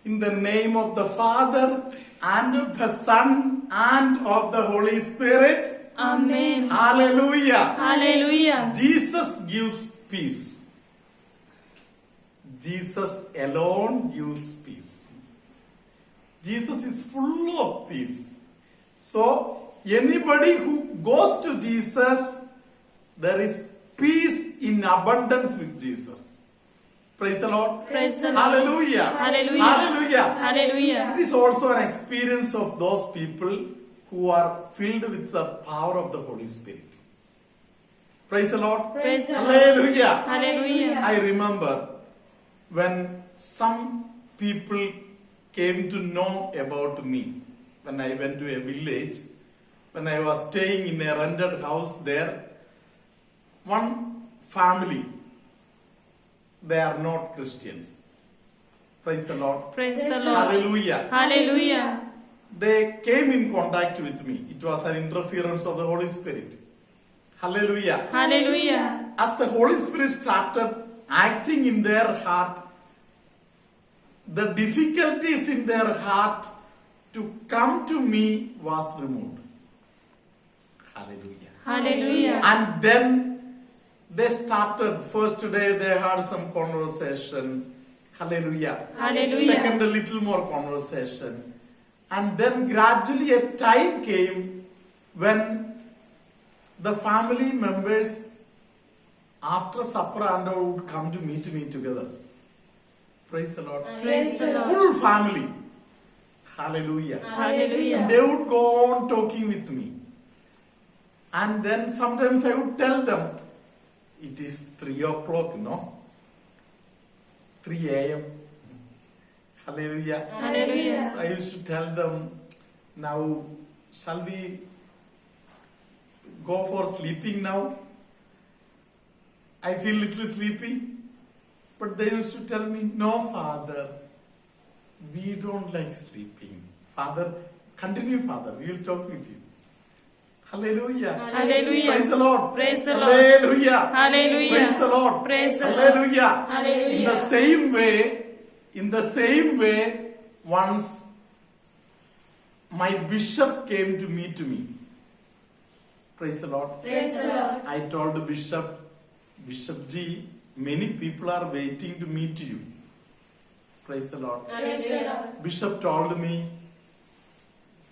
In the name of the Father, and of the Son, and of the Holy Spirit. Amen. Hallelujah. Hallelujah. Jesus gives peace. Jesus alone gives peace. Jesus is full of peace. So, anybody who goes to Jesus, there is peace in abundance with Jesus. Praise the Lord. Praise the Lord. Hallelujah. Hallelujah. Hallelujah. Hallelujah. It is also an experience of those people who are filled with the power of the Holy Spirit. Praise the Lord. Praise the Lord. Hallelujah. Hallelujah. I remember when some people came to know about me when I went to a village, when I was staying in a rented house there. One family, they are not Christians. Praise the Lord. Praise the Lord. Hallelujah. Hallelujah. They came in contact with me. It was an interference of the Holy Spirit. Hallelujah. Hallelujah. As the Holy Spirit started acting in their heart, the difficulties in their heart to come to me was removed. Hallelujah. Hallelujah. And then they started, first day they had some conversation. Hallelujah. Hallelujah. Second, a little more conversation. And then gradually a time came when the family members after supper and all would come to meet me together. Praise the Lord. Praise the Lord. Full family. Hallelujah. And Hallelujah. they would go on talking with me. And then sometimes I would tell them, it is 3 o'clock, no? 3 a.m. Hallelujah. Hallelujah. So I used to tell them, now, shall we go for sleeping now? I feel little sleepy. But they used to tell me, no, Father, we don't like sleeping. Father, continue, Father, we will talk with you. Hallelujah. Hallelujah. Praise the Lord. Praise the Lord. Hallelujah. Hallelujah. Praise the Lord. Praise the Lord. Hallelujah. Hallelujah. In the same way, once my bishop came to meet me. Praise the Lord. Praise the Lord. I told the bishop, Bishop G, many people are waiting to meet you. Praise the Lord. Praise the Lord. Bishop told me,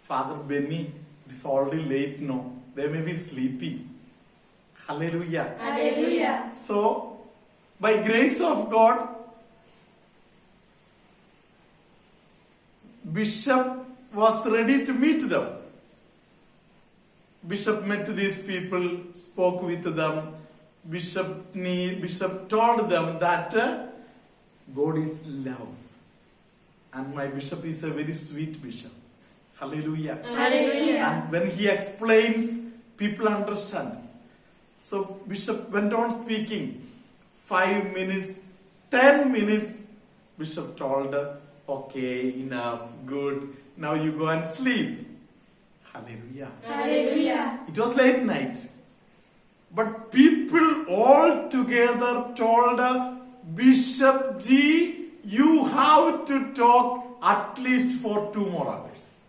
Father Benny, it's already late now. They may be sleepy. Hallelujah. Hallelujah. So, by grace of God, Bishop was ready to meet them. Bishop met these people, spoke with them. Bishop told them that God is love. And my bishop is a very sweet bishop. Hallelujah. Hallelujah. And when he explains, people understand. So Bishop went on speaking. 5 minutes, 10 minutes, Bishop told, okay, enough, good. Now you go and sleep. Hallelujah. Hallelujah. It was late night. But people all together told Bishop G, you have to talk at least for 2 more hours.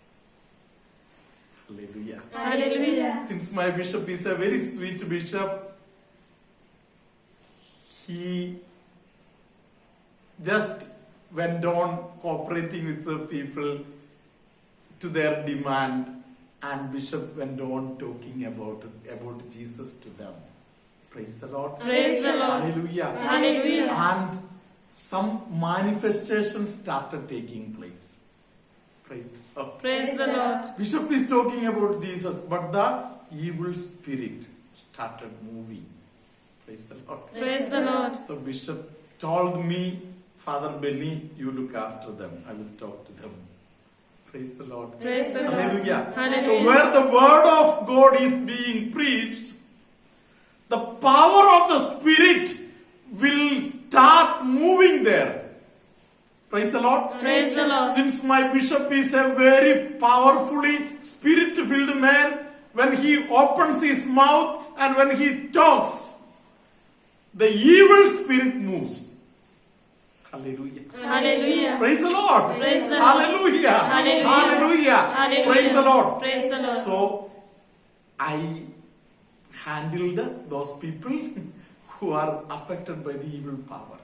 Hallelujah. Hallelujah. Since my bishop is a very sweet bishop, he just went on cooperating with the people to their demand, and bishop went on talking about Jesus to them. Praise the Lord. Praise the Lord. Hallelujah. Hallelujah. And some manifestations started taking place. Praise the Lord. Praise the Lord. Bishop is talking about Jesus, but the evil spirit started moving. Praise the Lord. Praise the Lord. So Bishop told me, Father Benny, you look after them. I will talk to them. Praise the Lord. Praise the Lord. Hallelujah. Hallelujah. So where the word of God is being preached, the power of the Spirit will start moving there. Praise the Lord. Praise the Lord. Since my bishop is a very powerfully spirit-filled man, when he opens his mouth and when he talks, the evil spirit moves. Hallelujah. Hallelujah. Praise the Lord. Praise the Lord. Hallelujah. Hallelujah. Hallelujah. Hallelujah. Praise the Lord. Praise the Lord. So, I handled those people who are affected by the evil power.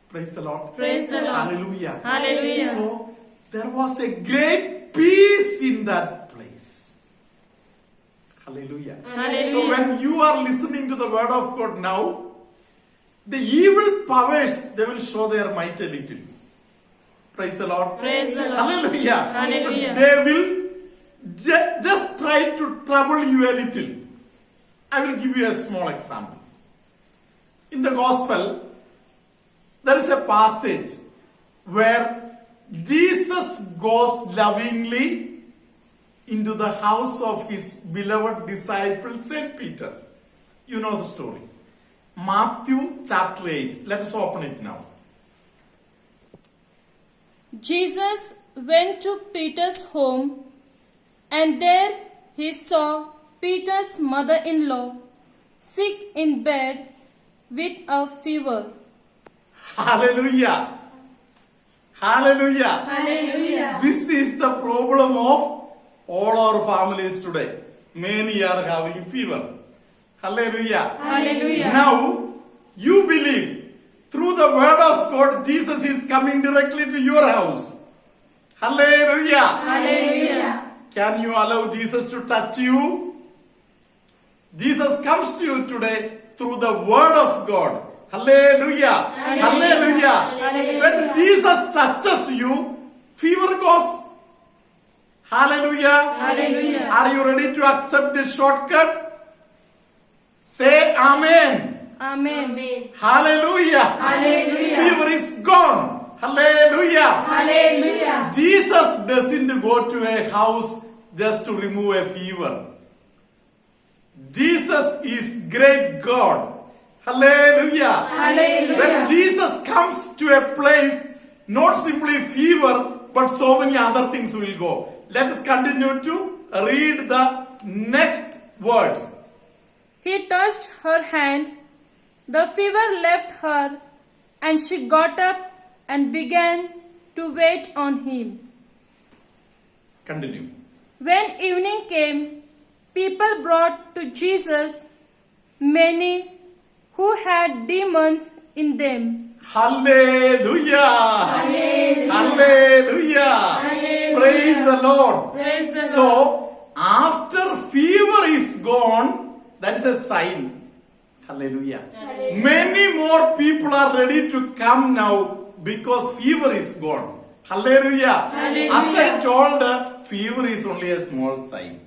Praise the Lord. Praise the Lord. Hallelujah. Hallelujah. So, there was a great peace in that place. Hallelujah. Hallelujah. So, when you are listening to the word of God now, the evil powers, they will show their might a little. Praise the Lord. Praise the Lord. Hallelujah. Hallelujah. But they will just try to trouble you a little. I will give you a small example. In the gospel, there is a passage where Jesus goes lovingly into the house of his beloved disciple Saint Peter. You know the story. Matthew chapter 8. Let us open it now. Jesus went to Peter's home, and there he saw Peter's mother-in-law sick in bed with a fever. Hallelujah. Hallelujah. Hallelujah. This is the problem of all our families today. Many are having fever. Hallelujah. Hallelujah. Now, you believe through the word of God, Jesus is coming directly to your house. Hallelujah. Hallelujah. Can you allow Jesus to touch you? Jesus comes to you today through the word of God. Hallelujah. Hallelujah. Hallelujah. When Jesus touches you, fever goes. Hallelujah. Hallelujah. Are you ready to accept this shortcut? Say amen. Amen. Hallelujah. Hallelujah. Fever is gone. Hallelujah. Hallelujah. Jesus doesn't go to a house just to remove a fever. Jesus is great God. Hallelujah. Hallelujah. When Jesus comes to a place, not simply fever, but so many other things will go. Let us continue to read the next words. He touched her hand, the fever left her, and she got up and began to wait on him. Continue. When evening came, people brought to Jesus many who had demons in them. Hallelujah. Hallelujah. Hallelujah. Hallelujah. Praise the Lord. Praise the So, after fever is gone, that is a sign. Hallelujah. Hallelujah. Many more people are ready to come now because fever is gone. Hallelujah. Hallelujah. As I told, fever is only a small sign.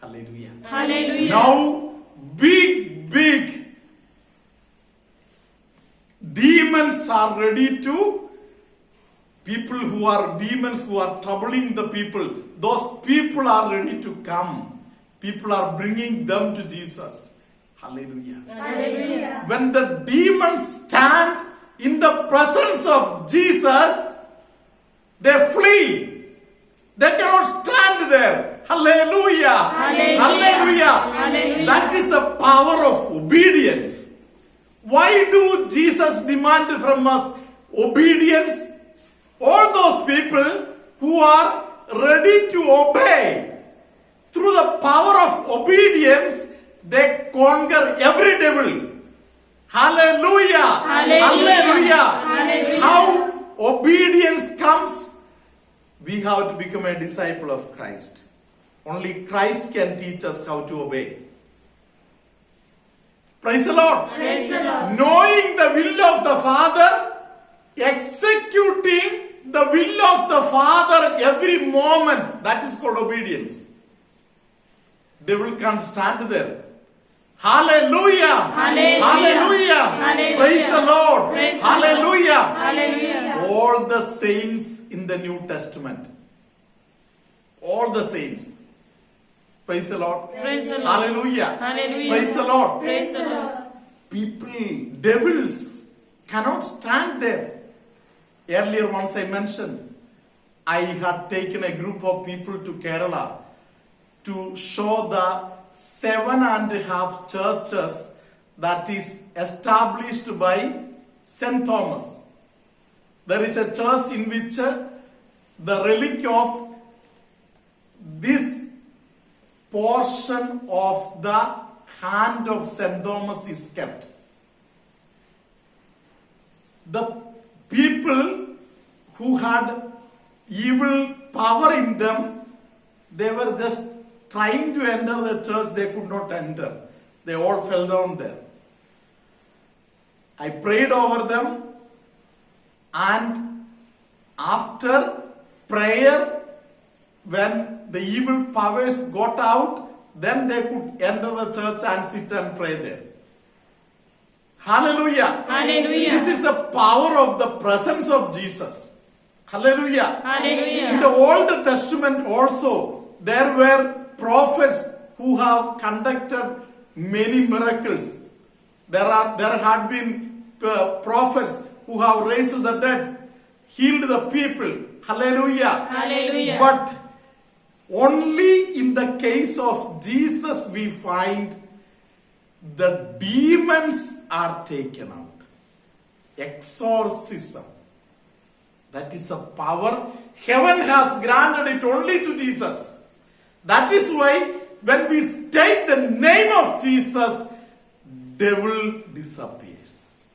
Hallelujah. Hallelujah. Now, big demons are ready to, people who are demons who are troubling the people, those people are ready to come. People are bringing them to Jesus. Hallelujah. Hallelujah. When the demons stand in the presence of Jesus, they flee. They cannot stand there. Hallelujah. Hallelujah. Hallelujah. Hallelujah. That is the power of obedience. Why do Jesus demand from us obedience? All those people who are ready to obey, through the power of obedience, they conquer every devil. Hallelujah. Hallelujah. Hallelujah. How obedience comes? We have to become a disciple of Christ. Only Christ can teach us how to obey. Praise the Lord. Praise the Lord. Knowing the will of the Father, executing the will of the Father every moment, that is called obedience. Devil can't stand there. Hallelujah. Hallelujah. Hallelujah. Hallelujah. Praise the Lord. Praise the Hallelujah. Hallelujah. All the saints in the New Testament. All the saints. Praise the Lord. Praise the Lord. Hallelujah. Hallelujah. Praise the Lord. Praise the Lord. People, devils cannot stand there. Earlier once I mentioned, I had taken a group of people to Kerala to show the 7.5 churches that is established by St. Thomas. there is a church in which the relic of this portion of the hand of St. Thomas is kept. The people who had evil power in them, they were just trying to enter the church, they could not enter. They all fell down there. I prayed over them, and after prayer, when the evil powers got out, then they could enter the church and sit and pray there. Hallelujah. Hallelujah. This is the power of the presence of Jesus. Hallelujah. Hallelujah. In the Old Testament also, there were prophets who have conducted many miracles. There had been prophets who have raised the dead, healed the people. Hallelujah. Hallelujah. But only in the case of Jesus we find the demons are taken out. Exorcism. That is the power. Heaven has granted it only to Jesus. That is why when we take the name of Jesus, devil disappears.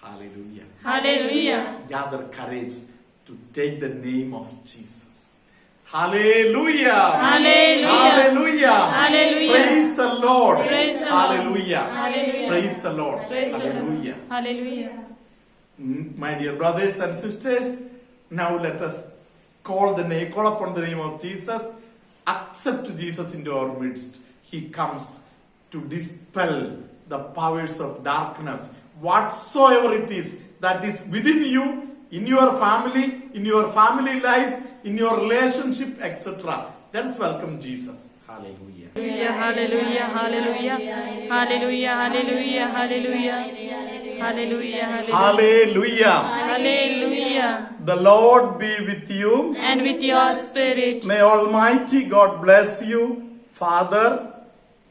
Hallelujah. Hallelujah. Gather courage to take the name of Jesus. Hallelujah. Hallelujah. Hallelujah. Hallelujah. Praise the Lord. Praise the Lord. Hallelujah. Hallelujah. Praise the Lord. Praise the Lord. Hallelujah. Hallelujah. My dear brothers and sisters, now let us call upon the name of Jesus, accept Jesus into our midst. He comes to dispel the powers of darkness, whatsoever it is that is within you, in your family life, in your relationship, etc. Let's welcome Jesus. Hallelujah. Hallelujah. Hallelujah. Hallelujah. Hallelujah. Hallelujah. Hallelujah. Hallelujah. Hallelujah. The Lord be with you. And with your spirit. May Almighty God bless you, Father,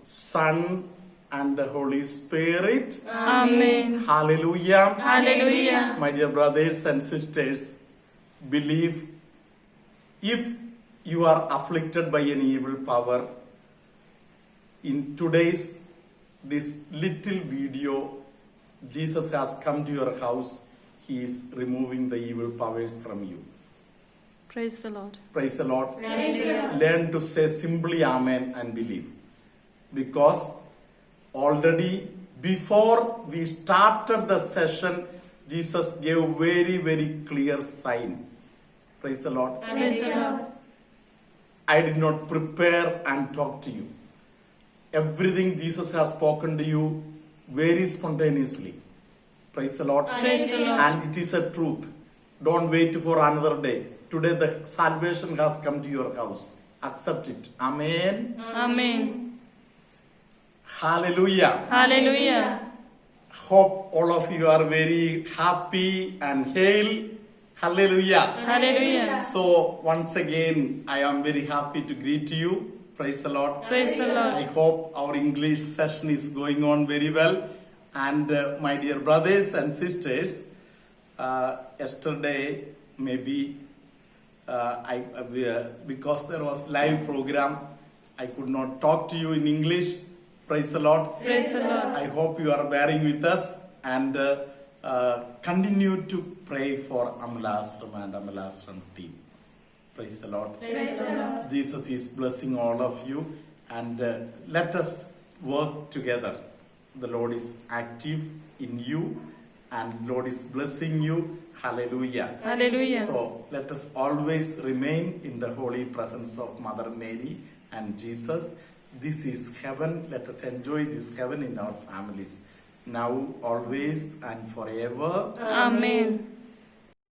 Son, and the Holy Spirit. Amen. Hallelujah. Hallelujah. My dear brothers and sisters, believe if you are afflicted by any evil power, in today's this little video, Jesus has come to your house. He is removing the evil powers from you. Praise the Lord. Praise the Lord. Praise the Lord. Learn to say simply Amen and believe. Because already before we started the session, Jesus gave a very, very clear sign. Praise the Lord. Praise the Lord. I did not prepare and talk to you. Everything Jesus has spoken to you very spontaneously. Praise the Lord. Praise the Lord. And it is a truth. Don't wait for another day. Today the salvation has come to your house. Accept it. Amen. Amen. Hallelujah. Hallelujah. Hope all of you are very happy and hail. Hallelujah. Hallelujah. So once again, I am very happy to greet you. Praise the Lord. Praise the I Lord. hope our English session is going on very well. And my dear brothers and sisters, yesterday maybe because there was live program, I could not talk to you in English. Praise the Lord. Praise the Lord. I hope you are bearing with us and continue to pray for Amalastram and Amalastram team. Praise the Lord. Praise the Lord. Jesus is blessing all of you, and let us work together. The Lord is active in you, and Lord is blessing you. Hallelujah. Hallelujah. So let us always remain in the holy presence of Mother Mary and Jesus. This is heaven. Let us enjoy this heaven in our families. Now, always, and forever. Amen.